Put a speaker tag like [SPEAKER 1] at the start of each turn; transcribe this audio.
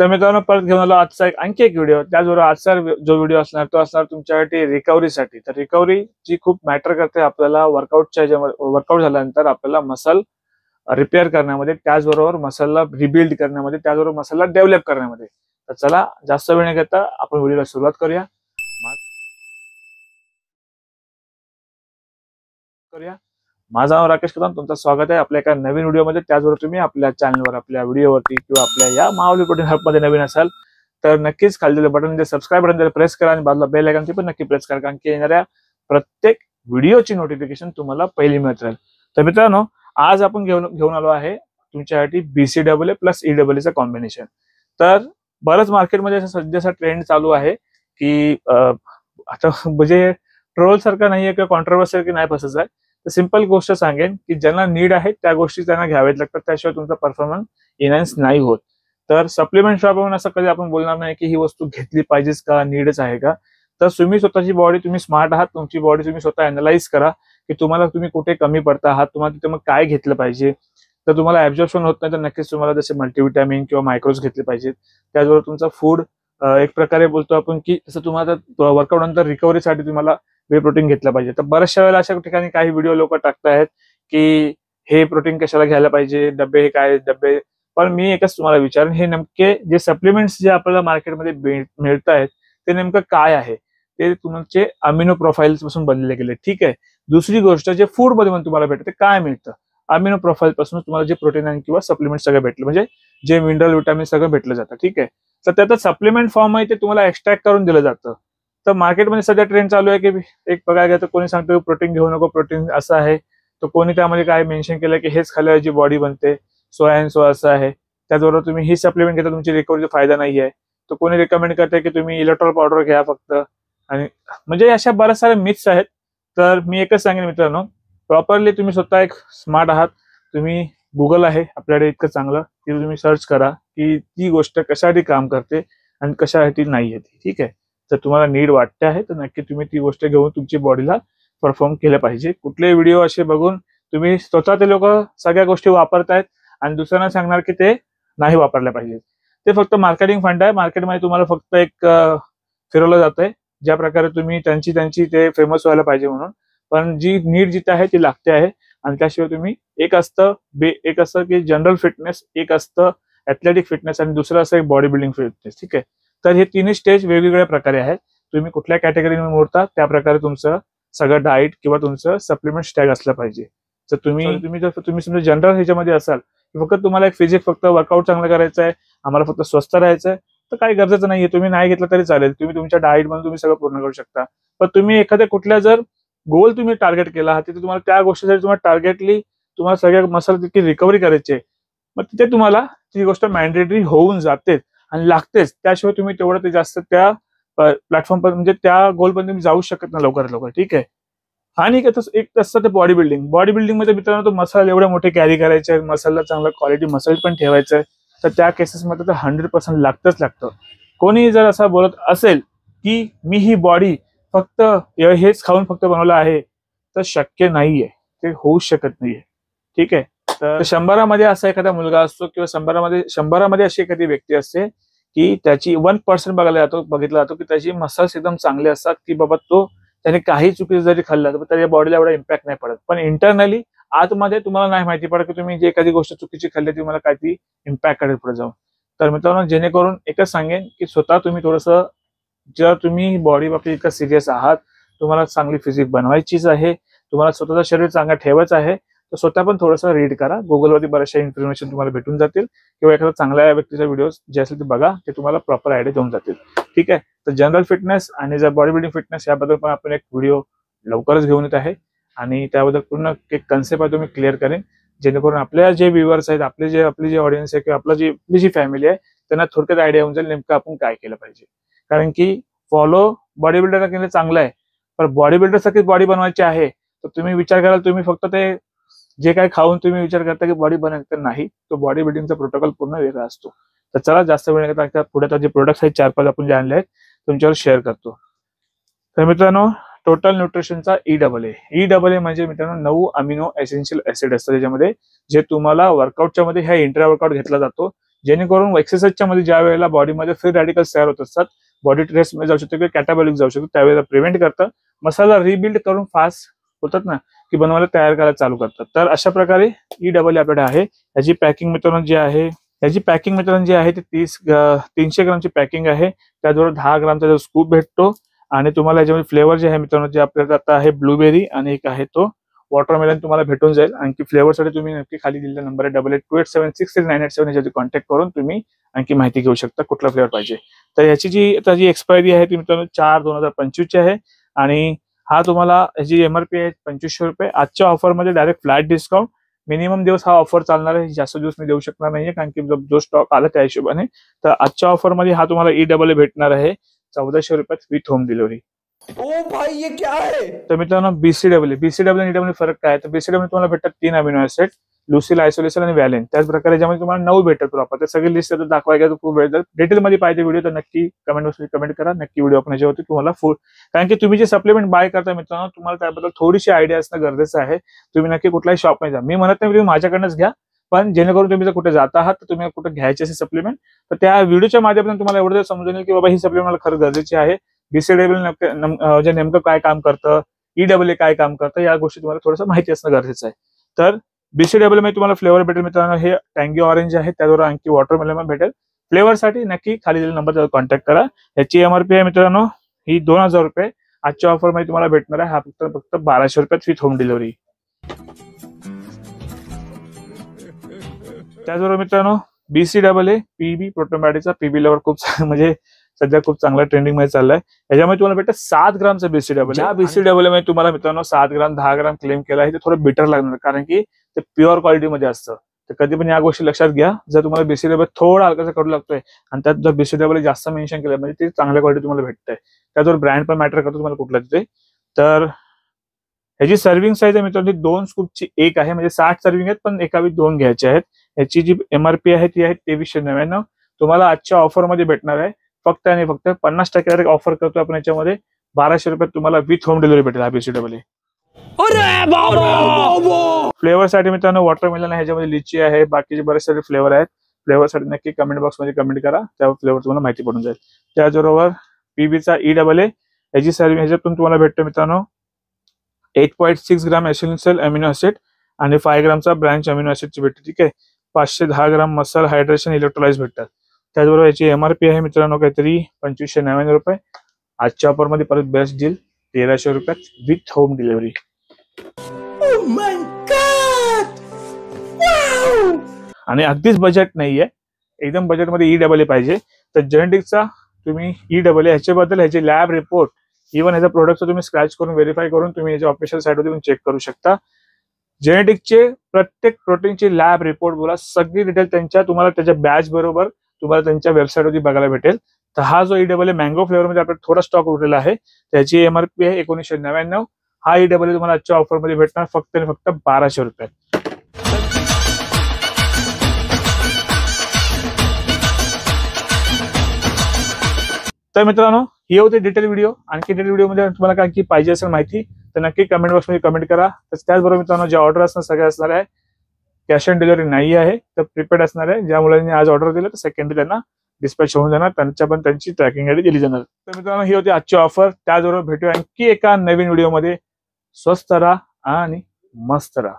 [SPEAKER 1] तर मित्रांनो परत घेऊन आलो आजचा आणखी एक व्हिडिओ। त्याचबरोबर आजचा जो व्हिडिओ असणार तो असणार तुमच्यासाठी रिकव्हरीसाठी। तर रिकव्हरी जी खूप मॅटर करते आपल्याला वर्कआउटच्या वर्कआउट झाल्यानंतर आपल्याला मसल रिपेअर करण्यामध्ये, त्याचबरोबर मसलला रिबिल्ड करण्यामध्ये, त्याचबरोबर मसलला डेव्हलप करण्यामध्ये। तर चला जास्त वेळ न घेता आपण व्हिडिओला सुरुवात करूया। माझं नाव राकेश कदम, तुमचं स्वागत आहे आपल्या एका नवीन व्हिडिओमध्ये। त्याचबरोबर तुम्ही आपल्या चॅनलवर, आपल्या व्हिडिओवरती किंवा आपल्या या माऊली प्रोटीन हबमध्ये नवीन असाल तर नक्कीच खाली बटन जे सबस्क्राइब बटन प्रेस करा आणि बाजूला बेल आयकॉन पण नक्की प्रेस करा, कारण की येणाऱ्या प्रत्येक व्हिडिओची नोटिफिकेशन तुम्हाला पहिली मिळत राहील। तर मित्रांनो आज आपण घेऊन आलो आहे तुमच्यासाठी BCAA प्लस EAA चं कॉम्बिनेशन। तर बरंच मार्केटमध्ये सध्याचा ट्रेंड चालू आहे की आता म्हणजे ट्रोल सारखा नाहीये किंवा कॉन्ट्रोवर्सी की नाही फसत आहे। तर सिंपल गोष्ट सांगेन की ज्यांना नीड आहे त्या गोष्टी त्यांना घ्याव्याच लागतात, त्याशिवाय तुमचा परफॉर्मन्स इनहॅन्स नाही होत। तर सप्लिमेंट शॉप म्हणून असं कधी आपण बोलणार नाही की ही वस्तू घेतली पाहिजेच का, नीडच आहे का। तर तुम्ही स्वतःची बॉडी, तुम्ही स्मार्ट आहात, तुमची बॉडी तुम्ही स्वतः अॅनलाइज करा की तुम्ही कुठे कमी पडता आहात, तुम्हाला तिथे मग काय घेतलं पाहिजे। तर तुम्हाला ऍब्झॉर्प्शन होत नाही तर नक्कीच तुम्हाला जसे मल्टीविटॅमिन किंवा मायक्रोज घेतले पाहिजेत। त्याचबरोबर तुमचं फूड एक प्रकारे बोलतो आपण की जसं तुम्हाला वर्कआउट नंतर रिकव्हरीसाठी तुम्हाला वे प्रोटीन घेतलं पाहिजे। तर बऱ्याचशा वेळेला अशा ठिकाणी काही व्हिडिओ लोक टाकतायत की हे प्रोटीन कशाला घ्यायला पाहिजे, डबे हे काय डबे। पण मी एकच तुम्हाला विचारेन, हे नेमके जे सप्लिमेंट्स जे आपल्याला मार्केटमध्ये मिळत आहेत ते नेमकं काय आहे, ते तुमचे अमिनो प्रोफाईल्स पासून बनलेले गेले। ठीक आहे। दुसरी गोष्ट, जे फूड मध्ये पण तुम्हाला भेटते ते काय मिळतं, अमिनो प्रोफाईल पासून तुम्हाला जे प्रोटीन आणि किंवा सप्लिमेंट सगळं भेटलं, म्हणजे जे मिनरल विटामिन सगळं भेटलं जातं। ठीक आहे। तर त्याचं सप्लिमेंट फॉर्म आहे ते तुम्हाला एक्स्ट्रॅक्ट करून दिलं जातं। तर मार्केटमध्ये सध्या ट्रेंड चालू आहे की एक बघायला गेलं तर कोणी सांगतो प्रोटीन घेऊ नको, प्रोटीन असं आहे, तर कोणी त्यामध्ये काय मेन्शन केलं की हेच खाल्ल्यावर जी बॉडी बनते, सो अँड सो असं आहे। त्याचबरोबर तुम्ही ही सप्लिमेंट घेता तुमची रिकव्हरीचा फायदा नाही आहे। तर कोणी रिकमेंड करते की तुम्ही इलेक्ट्रॉल पावडर घ्या फक्त, आणि म्हणजे अशा बऱ्याच साऱ्या मिथ्स आहेत। तर मी एकच सांगेन मित्रांनो, प्रॉपरली तुम्ही स्वतः एक स्मार्ट आहात, तुम्ही गुगल आहे आपल्याकडे इतकं चांगलं की तुम्ही सर्च करा की ती गोष्ट कशासाठी काम करते आणि कशासाठी नाही येते। ठीक आहे। तर तुम्हाला नीड वाटते आहे तर नक्की तुम्ही ती गोष्ट घेऊन तुमची बॉडीला परफॉर्म केलं पाहिजे। कुठले व्हिडिओ असे बघून तुम्ही स्वतः ते लोक सगळ्या गोष्टी वापरतायत आणि दुसऱ्यांना सांगणार की ते नाही वापरल्या पाहिजे, ते फक्त मार्केटिंग फंड आहे। मार्केटमध्ये तुम्हाला फक्त एक फिरवलं जातंय ज्या प्रकारे तुम्ही त्यांची ते फेमस व्हायला पाहिजे म्हणून, पण जी नीड जिथे आहे ती लागते आहे। आणि त्याशिवाय तुम्ही एक असतं की जनरल फिटनेस, एक असतं ऍथलेटिक फिटनेस आणि दुसरं असं एक बॉडी बिल्डिंग फिटनेस। ठीक आहे। तर हे तिन्ही स्टेज वेगवेगळ्या प्रकारे आहेत। तुम्ही कुठल्या कॅटेगरीमध्ये मोडता त्या प्रकारे तुमचं सगळं डाएट किंवा तुमचं सप्लिमेंट स्टॅग असलं पाहिजे। तर तुम्ही समजा जनरल ह्याच्यामध्ये असाल की फक्त तुम्हाला एक फिजिक, फक्त वर्कआउट चांगलं करायचं आहे, आम्हाला फक्त स्वस्थ राहायचं आहे, तर काही गरजेचं नाहीये, तुम्ही नाही घेतलं तरी चालेल। तुम्ही तुमच्या डाएट मध्ये तुम्ही सगळं पूर्ण करू शकता। पण तुम्ही एखाद्या कुठल्या जर गोल तुम्ही टार्गेट केला तिथे तुम्हाला त्या गोष्टीसाठी तुम्हाला टार्गेटली तुम्हाला सगळ्या मसल तितकी रिकव्हरी करायची आहे, मग तिथे तुम्हाला ती गोष्ट मॅन्डेटरी होऊन जाते आणि लागतेच। त्याशिवाय तुम्ही तेवढं ते जास्त त्या प्लॅटफॉर्म पर म्हणजे त्या गोल पण तुम्ही जाऊ शकत नाही लवकरात लवकर। ठीक आहे। आणि एक असतं ते बॉडी बिल्डिंग मध्ये मित्रांनो तो मसल एवढे मोठे कॅरी करायचे आहे, मसलला चांगला क्वालिटी मसल पण ठेवायचं आहे, तर त्या केसेसमध्ये तर 100% लागतं। कोणी जर असं बोलत असेल की मी ही बॉडी फक्त हेच खाऊन फक्त बनवलं आहे, तर शक्य नाहीये, ते होऊ शकत नाहीये। ठीक आहे। तर 100 असा एखादा मुलगा असतो किंवा 100 अशी एखादी व्यक्ती असते की त्याची 1% बघितला जातो की त्याची मसल्स एकदम चांगले असतात की बाबा तो त्याने काही चुकीचं जरी खाल्लं तर त्याच्या बॉडीला एवढा इम्पॅक्ट नाही पडत, पण इंटरनली आतमध्ये तुम्हाला नाही माहिती पडत की तुम्ही जे एखादी गोष्ट चुकीची खाल्ली ती मला काय ती इम्पॅक्ट करेल पुढे जाऊन। तर मित्रांनो जेणेकरून एकच सांगेन की स्वतः तुम्ही थोडंसं, जर तुम्ही बॉडी बाबतीत इतकं सिरियस आहात, तुम्हाला चांगली फिजिक बनवायचीच आहे, तुम्हाला स्वतःचं शरीर चांगलं ठेवायचं आहे, तर स्वतः पण थोडंसं रीड करा। गुगलवरती बऱ्याचशा इन्फॉर्मेशन तुम्हाला भेटून जातील किंवा एखादा चांगल्या व्यक्तीचा व्हिडिओ जे असेल ते बघा, ते तुम्हाला प्रॉपर आयडिया देऊन जातील। ठीक आहे। तर जनरल फिटनेस आणि जर बॉडी बिल्डिंग फिटनेस याबद्दल पण आपण एक व्हिडिओ लवकरच घेऊन येत आहे आणि त्याबद्दल पूर्ण एक कन्सेप्ट आहे तो मी क्लिअर करेन, जेणेकरून आपल्या जे व्ह्युअर्स आहेत, आपली जी ऑडियन्स आहे किंवा आपली जी फॅमिली आहे त्यांना थोडक्यात आयडिया होऊन जाईल नेमकं आपण काय केलं पाहिजे। कारण की फॉलो बॉडी बिल्डरला केलं चांगलं आहे, पण बॉडी बिल्डर सारखीच बॉडी बनवायची आहे तर तुम्ही विचार कराल तुम्ही फक्त ते जे काही खाऊन तुम्ही विचार करता की बॉडी बनेल, तर नाही, तो बॉडी बिल्डिंगचा प्रोटोकॉल पूर्ण वेगळा असतो। तर चला जास्त वेळ न घेता पुढे जे प्रोडक्ट्स आहेत 4-5 आपण जे आणले आहेत तुमच्यावर शेअर करतो। तर मित्रांनो टोटल न्यूट्रिशनचा EAA म्हणजे मित्रांनो 9 अमिनो एसेन्शियल ऍसिड असतात त्याच्यामध्ये, जे तुम्हाला वर्कआउटच्या मध्ये ह्या इंट्रा वर्कआउट घेतला जातो जेणेकरून एक्सरसाइजच्या मध्ये ज्या वेळेला बॉडीमध्ये फ्री रॅडिकल्स तयार होत असतात, बॉडी स्ट्रेस मध्ये जाऊ शकतो किंवा कॅटाबॉलिक जाऊ शकतो, त्यावेळेला प्रिव्हेंट करतं. मसाला रिबिल्ड करून फास्ट होतात ना की बनवायला तयार करायला चालू करतात. तर अशा प्रकारे EW आपल्याकडे आहे. याची पॅकिंग मित्रांनो जी आहे, याची पॅकिंग मित्रांनो जी आहे ती 300 ग्रामची पॅकिंग आहे. त्याचबरोबर 10 ग्रामचा जो स्कूप भेटतो आणि तुम्हाला याच्यामध्ये फ्लेवर जे आहे मित्रांनो, जे आपल्याला आता आहे ब्लूबेरी आणि एक आहे तो वॉटरमेलन तुम्हाला भेटून जाईल. आणखी फ्लेवरसाठी तुम्ही नक्की खाली दिलेला नंबर आहे 8828763987 याच्यावरती कॉन्टॅक्ट करून तुम्ही आणखी माहिती घेऊ शकता कुठला फ्लेवर पाहिजे. तर याची जी आता जी एक्सपायरी आहे ती मित्रांनो 4/2025 ची आहे आणि हा तुम्हाला याची MRP आहे 2500 रुपये. आजच्या ऑफरमध्ये डायरेक्ट फ्लॅट डिस्काउंट, मिनिमम दिवस हा ऑफर चालणार आहे, जास्त दिवस मी देऊ शकणार नाहीये कारण की जो स्टॉक आला त्या हिशोबाने. तर आजच्या ऑफरमध्ये हा तुम्हाला EW भेटणार आहे 1400 रुपयात विथ होम डिलिव्हरी.
[SPEAKER 2] ओ भाई ये क्या है?
[SPEAKER 1] तर मित्रांनो BCW आणि EW फरक काय आहे, तर BCW तुम्हाला भेटतात 3 अमिनो ऍसिड, लुसिल, आयसोलेशन आणि व्हॅलिन. त्याच प्रकारे ज्यामध्ये तुम्हाला 9 भेटतात प्रॉपर. तर सगळी लिस्ट दाखवायला खूप वेळ जाईल. डिटेलमध्ये पाहिजे व्हिडिओ तर नक्की कमेंट बॉक्समध्ये कमेंट करा, नक्की व्हिडिओ आपण याच्यावरती तुम्हाला फुल, कारण की तुम्ही जे सप्लिमेंट बाय करता मित्रांनो तुम्हाला त्याबद्दल थोडीशी आयडिया असणं गरजेचं आहे. तुम्ही नक्की कुठल्याही शॉपमध्ये जा, मी म्हणत नाही तुम्ही माझ्याकडनंच घ्या, पण जेणेकरून तुम्ही जर कुठे जात आहात तर तुम्ही कुठे घ्यायचे असे सप्लिमेंट तर त्या व्हिडिओच्या माध्यमातून तुम्हाला एवढं समजून येईल की बाबा ही सप्लिमेंट मला खरं गरजेची आहे. BCW जे नेमकं काय काम करतं, EW काय काम करतं, या गोष्टी तुम्हाला थोडंसं माहिती असणं गरजेचं आहे. तर BCW मध्ये तुम्हाला फ्लेवर भेटेल मित्रांनो, हे टँगी ऑरेंज आहे, त्यावर आणखी वॉटरमेलन भेटेल. फ्लेवरसाठी नक्की खाली दिलेल्या नंबरवर कॉन्टॅक्ट करा. याची MRP आहे मित्रांनो ही 2000 रुपये. आजच्या ऑफर मध्ये तुम्हाला भेटणार आहे हा फक्त 1200 रुपयात विथ होम डिलिव्हरी. त्याचबरोबर मित्रांनो BCAA PB प्रोटोमॅटिकचा PB लेवर खूप म्हणजे सध्या खूप चांगला ट्रेंडिंग मध्ये चाललाय. याच्यामध्ये तुम्हाला भेटतं 7 ग्रामचा BCAA. या BCAA मध्ये तुम्हाला मित्रांनो 7 ग्राम 10 ग्राम क्लेम केला आहे, ते थोडं बेटर लागणार कारण की ते प्युअर क्वालिटी मध्ये असतं. तर कधी पण या गोष्टी लक्षात घ्या, जर तुम्हाला BCAA थोडा हलकासा कडू लागतोय आणि त्यात जर BCAA जास्त मेन्शन केलं म्हणजे ते चांगल्या क्वालिटी तुम्हाला भेटतंय. त्याच्यावर ब्रँड पण मॅटर करतो तुम्हाला कुठला तिथे. तर याची सर्विंग साईज आहे मित्रांनो 2 स्कूपची एक आहे, म्हणजे 60 सर्विंग आहेत पण एकावी 2 घ्यायचे आहेत. याची जी MRP आहे ती आहे 2399. तुम्हाला आजच्या ऑफर मध्ये भेटणार आहे फक्त आणि फक्त 50% ऑफर करतो आपण याच्यामध्ये. 1200 रुपयात तुम्हाला विथ होम डिलिव्हरी भेटेल हा BCAA. फ्लेवर साठी मित्रांनो वॉटरमेलन आहे, ह्याच्यामध्ये लिची आहे, बाकीचे बरेच सारे फ्लेवर आहेत. फ्लेवर साठी नक्की कमेंट बॉक्स मध्ये कमेंट करा, त्या फ्लेवर तुम्हाला माहिती पडून जाईल. त्याचबरोबर PBचा EAA याची सर्विंग ह्याच्यातून तुम्हाला भेटतं मित्रांनो 8.6 ग्राम एसेन्शियल अमिनो ऍसिड आणि 5 ग्रामचा ब्रांच अमिनो ऍसिडची भेटते. ठीक आहे. 510 ग्राम मसल हायड्रेशन इलेक्ट्रोलाइज भेटतात. त्याचबरोबर याची MRP आहे मित्रांनो काहीतरी 2599 रुपये. आजच्या ऑफर मध्ये परत बेस्ट डील 1300 रुपयात विथ होम डिलिव्हरी. आणि अगदीच बजेट नाहीये, एकदम बजेटमध्ये EAA पाहिजे तर जेनेटिकचा तुम्ही EAA ह्याच्याबद्दल ह्याचे लॅब रिपोर्ट, इव्हन ह्याचा प्रोडक्टचा तुम्ही स्क्रॅच करून व्हेरीफाय करून तुम्ही याच्या ऑफिशियल साईटवर चेक करू शकता. जेनेटिकचे प्रत्येक प्रोटीनची लॅब रिपोर्ट बोला सगळी डिटेल त्यांच्या तुम्हाला त्याच्या बॅच बरोबर तुम्हाला त्यांच्या वेबसाईटवरती बघायला भेटेल. तर हा जो EAA मँगो फ्लेवर मध्ये आपल्याला थोडा स्टॉक उरलेला आहे, त्याची MRP आहे 1999. हा EAA तुम्हाला आजच्या ऑफर मध्ये भेटणार फक्त आणि फक्त 1200 रुपयात. तर मित्रांनो ही होती डिटेल व्हिडिओ. आणखी डिटेल व्हिडिओ मध्ये तुम्हाला काय की पाहिजे असेल माहिती तर नक्की कमेंट बॉक्स मध्ये कमेंट करा. त्याचबरोबर मित्रांनो जे ऑर्डर असणार सगळे असणार आहे कॅश ऑन डिलिव्हरी नाही आहे, तर प्रीपेड असणार आहे. ज्या मुलांनी आज ऑर्डर दिलं तर सेकंडरी त्यांना डिस्पॅच होऊन जाणार, त्यांच्या पण त्यांची ट्रॅकिंग आयडी दिली जाणार. तर मित्रांनो ही होती आजची ऑफर. त्याचबरोबर भेटूया आणखी एका नवीन व्हिडिओमध्ये. स्वस्त राहा आणि मस्त राहा.